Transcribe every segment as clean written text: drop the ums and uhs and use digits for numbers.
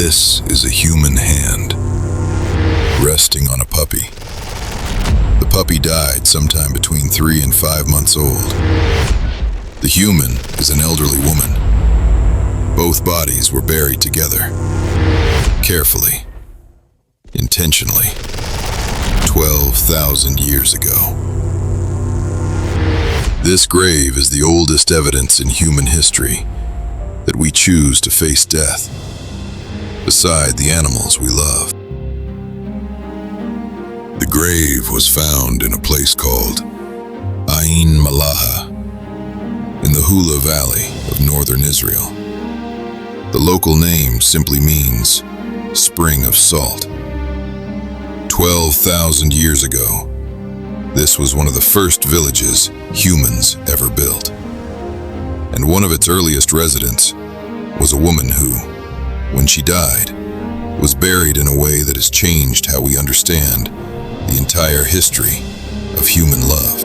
This is a human hand, resting on a puppy. The puppy died sometime between 3 and 5 months old. The human is an elderly woman. Both bodies were buried together, carefully, intentionally, 12,000 years ago. This grave is the oldest evidence in human history that we choose to face death beside the animals we love. The grave was found in a place called Ain Mallaha in the Hula Valley of northern Israel. The local name simply means spring of salt. 12,000 years ago, this was one of the first villages humans ever built. And one of its earliest residents was a woman who, when she died, was buried in a way that has changed how we understand the entire history of human love.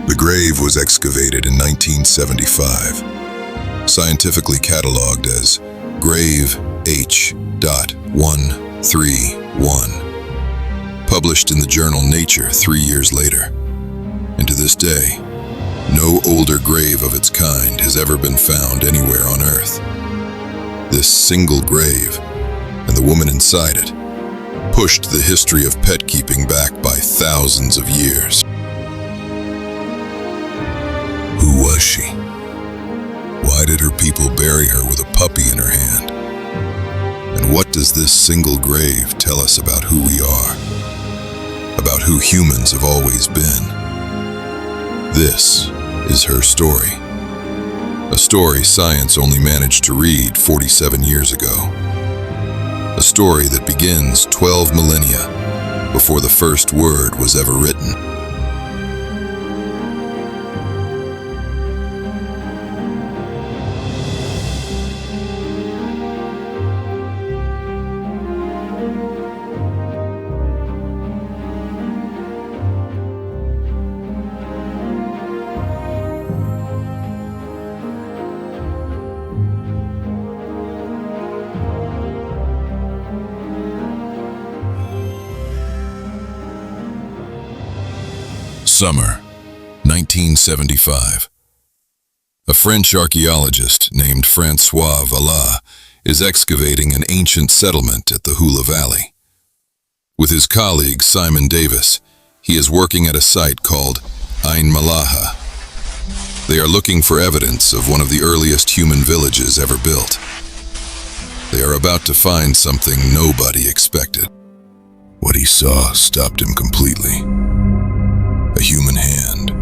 The grave was excavated in 1975, scientifically catalogued as Grave H.131, published in the journal Nature 3 years later. And to this day, no older grave of its kind has ever been found anywhere on Earth. This single grave, and the woman inside it, pushed the history of pet keeping back by thousands of years. Who was she? Why did her people bury her with a puppy in her hand? And what does this single grave tell us about who we are? About who humans have always been? This is her story. A story science only managed to read 47 years ago. A story that begins 12 millennia before the first word was ever written. Summer, 1975. A French archaeologist named François Valla is excavating an ancient settlement at the Hula Valley. With his colleague Simon Davis, he is working at a site called Ain Mallaha. They are looking for evidence of one of the earliest human villages ever built. They are about to find something nobody expected. What he saw stopped him completely. A human hand,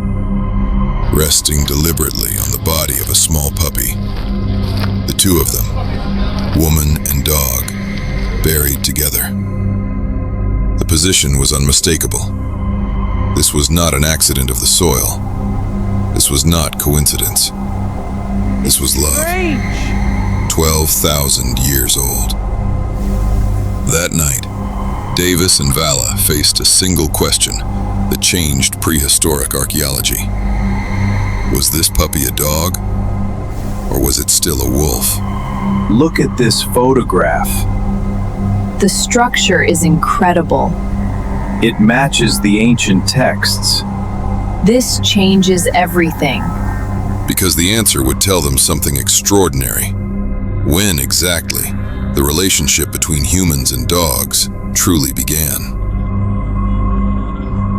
resting deliberately on the body of a small puppy. The two of them, woman and dog, buried together. The position was unmistakable. This was not an accident of the soil. This was not coincidence. This was love. 12,000 years old. That night, Davis and Valla faced a single question that changed prehistoric archaeology. Was this puppy a dog, or was it still a wolf? Look at this photograph. The structure is incredible. It matches the ancient texts. This changes everything. Because the answer would tell them something extraordinary. When exactly the relationship between humans and dogs truly began.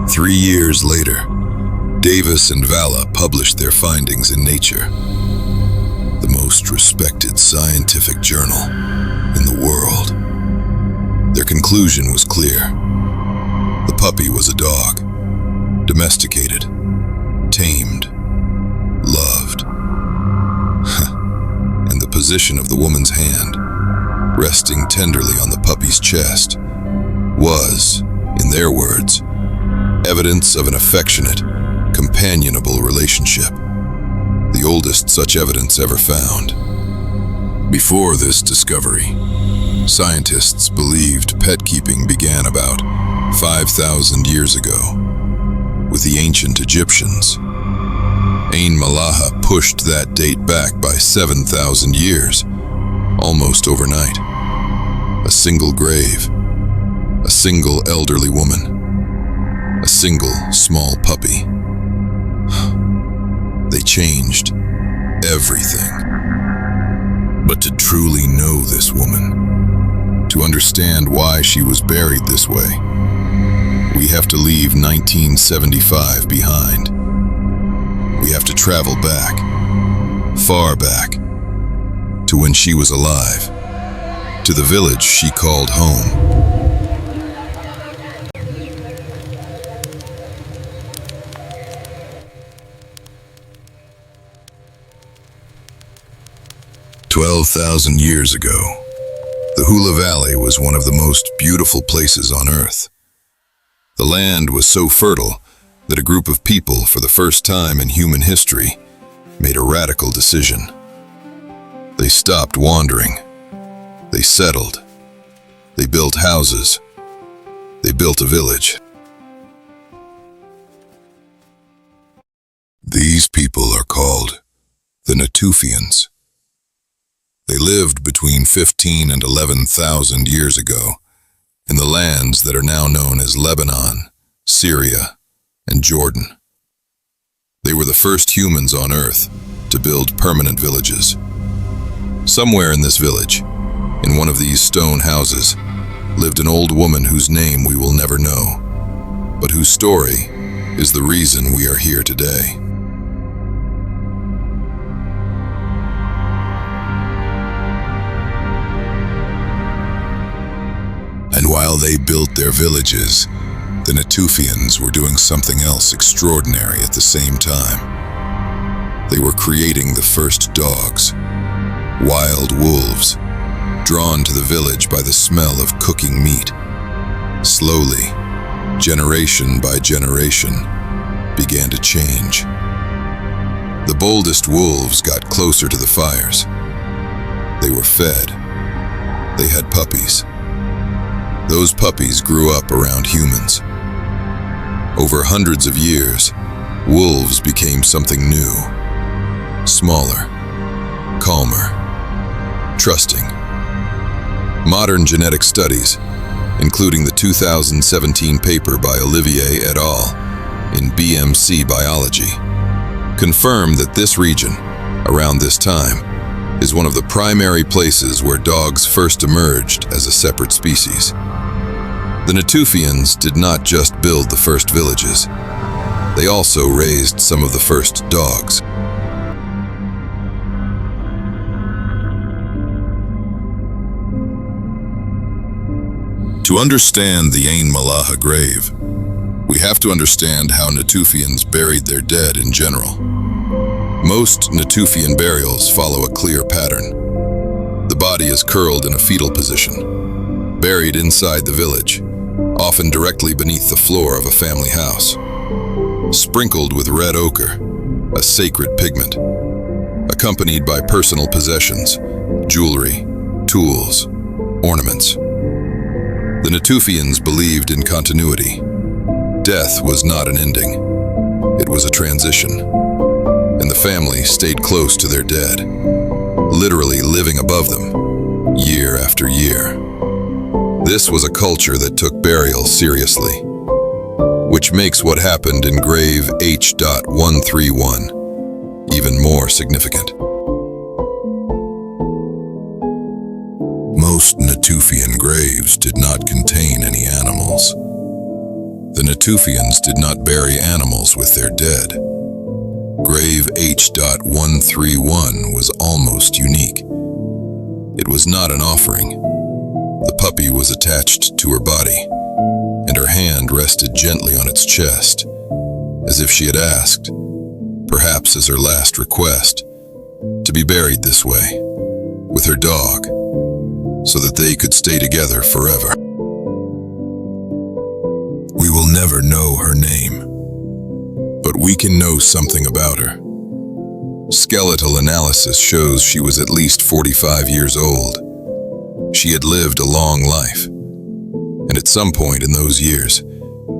3 years later, Davis and Valla published their findings in Nature, the most respected scientific journal in the world. Their conclusion was clear. The puppy was a dog, domesticated, tamed, loved. And the position of the woman's hand, resting tenderly on the puppy's chest, was, in their words, evidence of an affectionate, companionable relationship, the oldest such evidence ever found. Before this discovery, scientists believed pet keeping began about 5,000 years ago with the ancient Egyptians. Ain Mallaha pushed that date back by 7,000 years, almost overnight. A single grave, a single elderly woman, a single small puppy. They changed everything. But to truly know this woman, to understand why she was buried this way, we have to leave 1975 behind. We have to travel back, far back, to when she was alive, to the village she called home. "12,000 years ago, the Hula Valley was one of the most beautiful places on Earth. The land was so fertile that a group of people, for the first time in human history, made a radical decision. They stopped wandering. They settled. They built houses. They built a village. These people are called the Natufians. They lived between 15 and 11,000 years ago in the lands that are now known as Lebanon, Syria, and Jordan. They were the first humans on Earth to build permanent villages. Somewhere in this village, in one of these stone houses, lived an old woman whose name we will never know, but whose story is the reason we are here today. And while they built their villages, the Natufians were doing something else extraordinary at the same time. They were creating the first dogs, wild wolves, drawn to the village by the smell of cooking meat. Slowly, generation by generation, began to change. The boldest wolves got closer to the fires. They were fed. They had puppies. Those puppies grew up around humans. Over hundreds of years, wolves became something new, smaller, calmer, trusting. Modern genetic studies, including the 2017 paper by Olivier et al. In BMC Biology, confirm that this region, around this time, is one of the primary places where dogs first emerged as a separate species. The Natufians did not just build the first villages, they also raised some of the first dogs. To understand the Ain Mallaha grave, we have to understand how Natufians buried their dead in general. Most Natufian burials follow a clear pattern. The body is curled in a fetal position, buried inside the village, often directly beneath the floor of a family house. Sprinkled with red ochre, a sacred pigment, accompanied by personal possessions, jewelry, tools, ornaments. The Natufians believed in continuity. Death was not an ending, it was a transition, and the family stayed close to their dead, literally living above them, year after year. This was a culture that took burial seriously, which makes what happened in Grave H.131 even more significant. Most Natufian graves did not contain any animals. The Natufians did not bury animals with their dead. Grave H.131 was almost unique. It was not an offering. The puppy was attached to her body, and her hand rested gently on its chest, as if she had asked, perhaps as her last request, to be buried this way, with her dog, so that they could stay together forever. We will never know her name, but we can know something about her. Skeletal analysis shows she was at least 45 years old. She had lived a long life, and at some point in those years,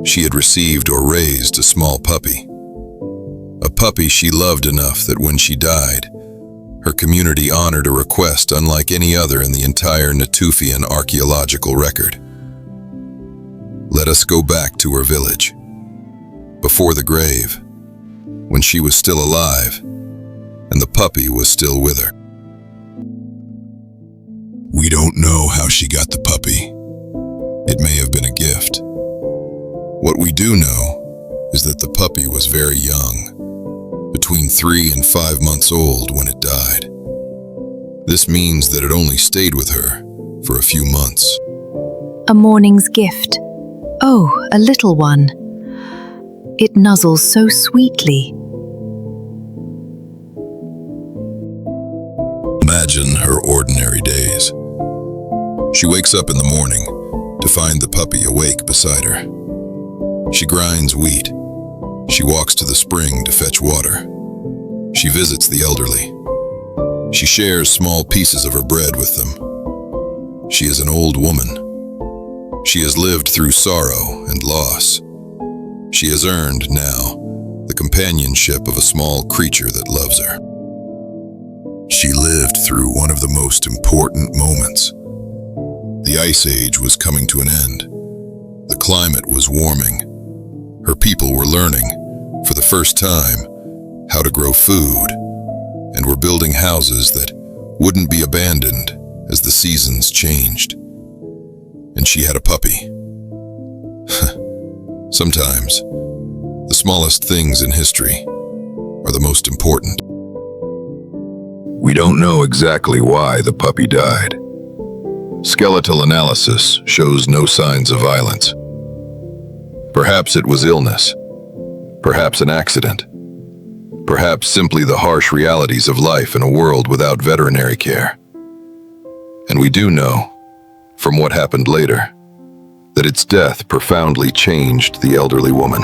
she had received or raised a small puppy. A puppy she loved enough that when she died, her community honored a request unlike any other in the entire Natufian archaeological record. Let us go back to her village, before the grave, when she was still alive, and the puppy was still with her. We don't know how she got the puppy. It may have been a gift. What we do know is that the puppy was very young, between 3 and 5 months old when it died. This means that it only stayed with her for a few months. A morning's gift. Oh, a little one. It nuzzles so sweetly. Imagine her ordinary days. She wakes up in the morning to find the puppy awake beside her. She grinds wheat. She walks to the spring to fetch water. She visits the elderly. She shares small pieces of her bread with them. She is an old woman. She has lived through sorrow and loss. She has earned, now, the companionship of a small creature that loves her. She lived through one of the most important moments. The Ice Age was coming to an end. The climate was warming. Her people were learning, for the first time, how to grow food, and were building houses that wouldn't be abandoned as the seasons changed. And she had a puppy. Sometimes, the smallest things in history are the most important. We don't know exactly why the puppy died. Skeletal analysis shows no signs of violence. Perhaps it was illness. Perhaps an accident. Perhaps simply the harsh realities of life in a world without veterinary care. And we do know, from what happened later, that its death profoundly changed the elderly woman.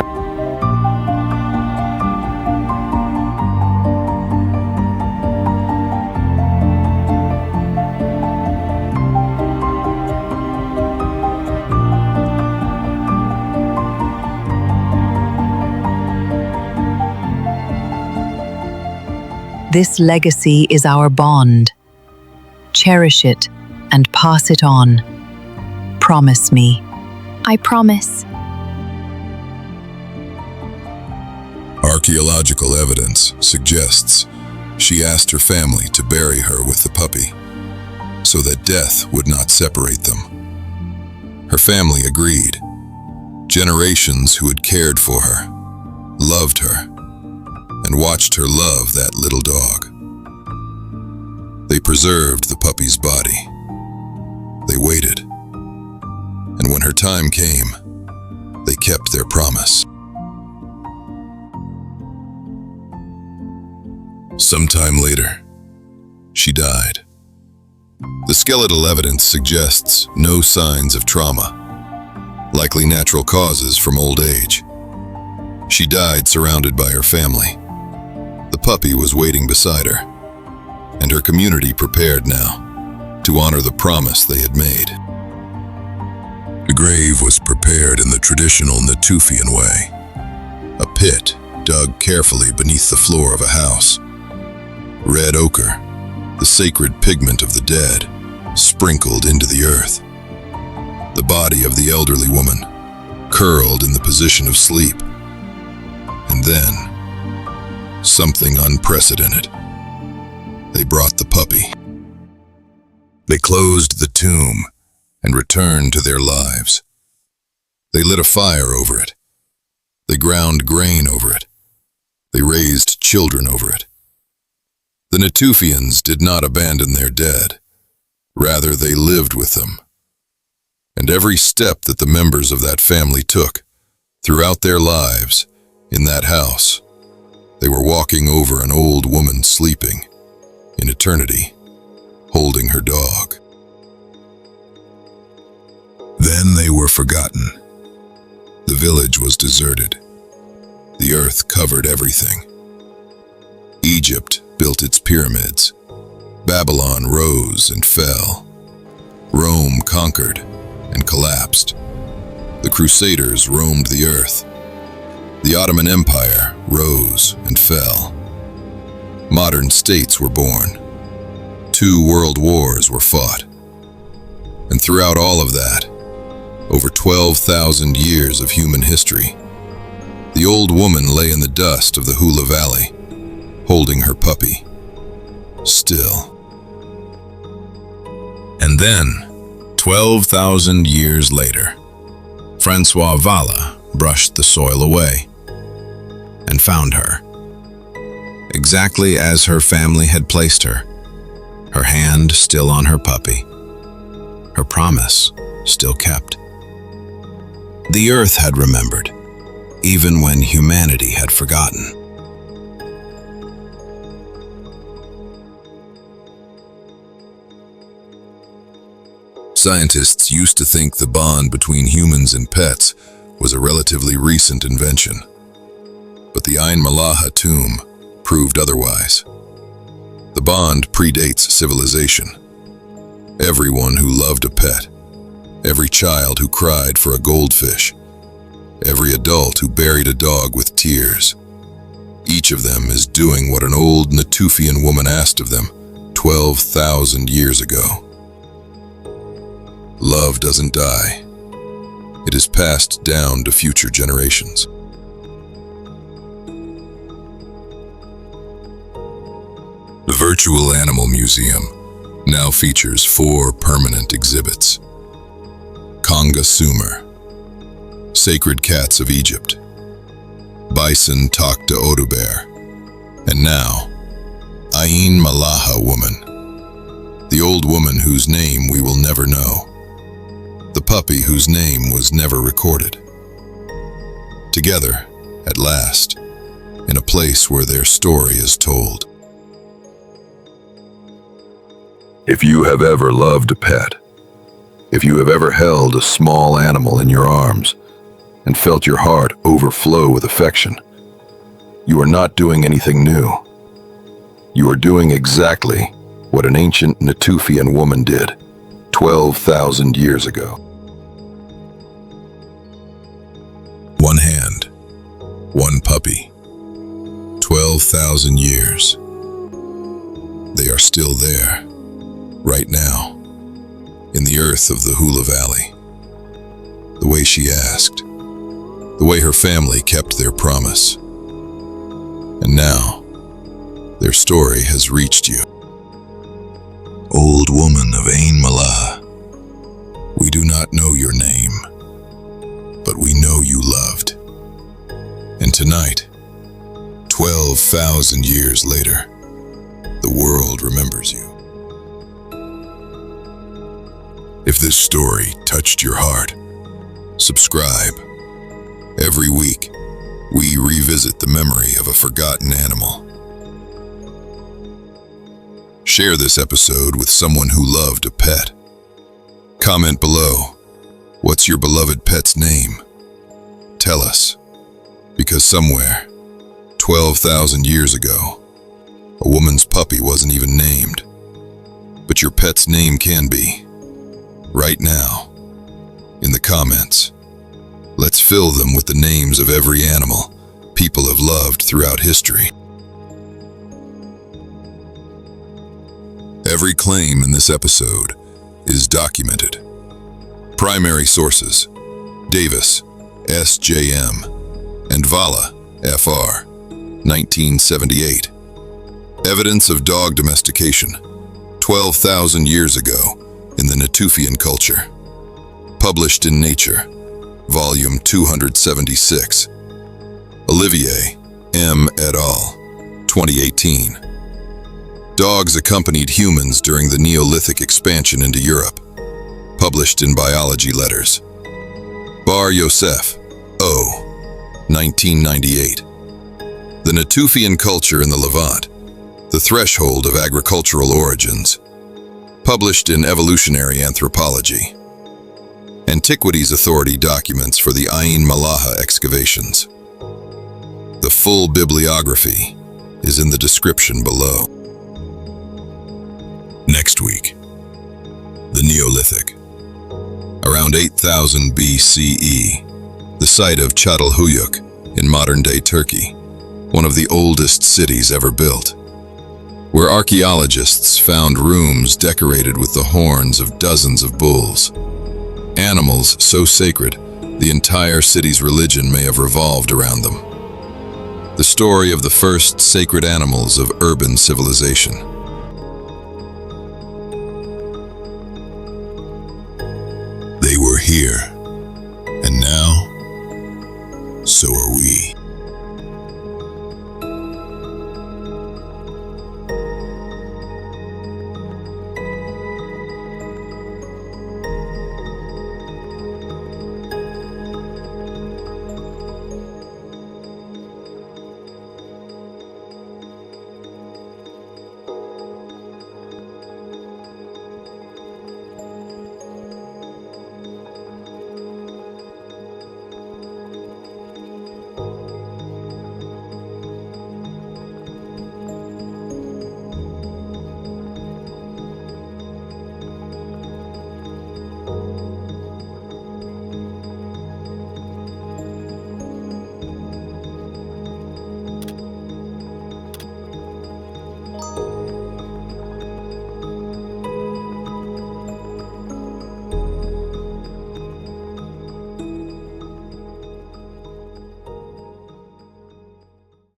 This legacy is our bond. Cherish it and pass it on. Promise me. I promise. Archaeological evidence suggests she asked her family to bury her with the puppy, so that death would not separate them. Her family agreed. Generations who had cared for her, loved her, and watched her love that little dog. They preserved the puppy's body. They waited. And when her time came, they kept their promise. Sometime later, she died. The skeletal evidence suggests no signs of trauma, likely natural causes from old age. She died surrounded by her family. The puppy was waiting beside her, and her community prepared now to honor the promise they had made. The grave was prepared in the traditional Natufian way. A pit dug carefully beneath the floor of a house. Red ochre, the sacred pigment of the dead, sprinkled into the earth. The body of the elderly woman, curled in the position of sleep. And then, something unprecedented. They brought the puppy. They closed the tomb and returned to their lives. They lit a fire over it. They ground grain over it. They raised children over it. The Natufians did not abandon their dead. Rather, they lived with them. And every step that the members of that family took throughout their lives in that house, they were walking over an old woman sleeping in eternity, holding her dog. Then they were forgotten. The village was deserted. The earth covered everything. Egypt built its pyramids. Babylon rose and fell. Rome conquered and collapsed. The Crusaders roamed the earth. The Ottoman Empire rose and fell. Modern states were born. 2 world wars were fought. And throughout all of that, over 12,000 years of human history, the old woman lay in the dust of the Hula Valley, holding her puppy, still. And then, 12,000 years later, François Valla brushed the soil away and found her, exactly as her family had placed her hand still on her puppy, her promise still kept. The earth had remembered, even when humanity had forgotten. Scientists used to think the bond between humans and pets was a relatively recent invention. But the Ain Mallaha tomb proved otherwise. The bond predates civilization. Everyone who loved a pet, every child who cried for a goldfish, every adult who buried a dog with tears, each of them is doing what an old Natufian woman asked of them 12,000 years ago. Love doesn't die. It is passed down to future generations. The Virtual Animal Museum now features 4 permanent exhibits. Conga Sumer, Sacred Cats of Egypt, Bison Takta Oduber, and now, Ain Mallaha woman, the old woman whose name we will never know, the puppy whose name was never recorded. Together, at last, in a place where their story is told. If you have ever loved a pet, if you have ever held a small animal in your arms and felt your heart overflow with affection, you are not doing anything new. You are doing exactly what an ancient Natufian woman did 12,000 years ago. One hand, one puppy, 12,000 years. They are still there, right now, in the earth of the Hula Valley. The way she asked, the way her family kept their promise. And now, their story has reached you. Old woman of Ain Mallaha, we do not know your name, but we know you loved. And tonight, 12,000 years later, the world remembers you. If this story touched your heart, subscribe. Every week, we revisit the memory of a forgotten animal. Share this episode with someone who loved a pet. Comment below, what's your beloved pet's name? Tell us, because somewhere, 12,000 years ago, a woman's puppy wasn't even named. But your pet's name can be. Right now, in the comments, let's fill them with the names of every animal people have loved throughout history. Every claim in this episode is documented. Primary sources: Davis, S.J.M., and Valla, Fr., 1978. Evidence of dog domestication, 12,000 years ago, in the Natufian culture. Published in Nature, Volume 276. Olivier, M. et al., 2018. Dogs accompanied humans during the Neolithic expansion into Europe. Published in Biology Letters. Bar Yosef, O. 1998. The Natufian culture in the Levant, the threshold of agricultural origins. Published in Evolutionary Anthropology. Antiquities Authority documents for the Ain Mallaha excavations. The full bibliography is in the description below. Next week, the Neolithic. Around 8000 BCE, the site of Çatalhöyük in modern-day Turkey one of the oldest cities ever built, where archaeologists found rooms decorated with the horns of dozens of bulls. Animals so sacred, the entire city's religion may have revolved around them. The story of the first sacred animals of urban civilization.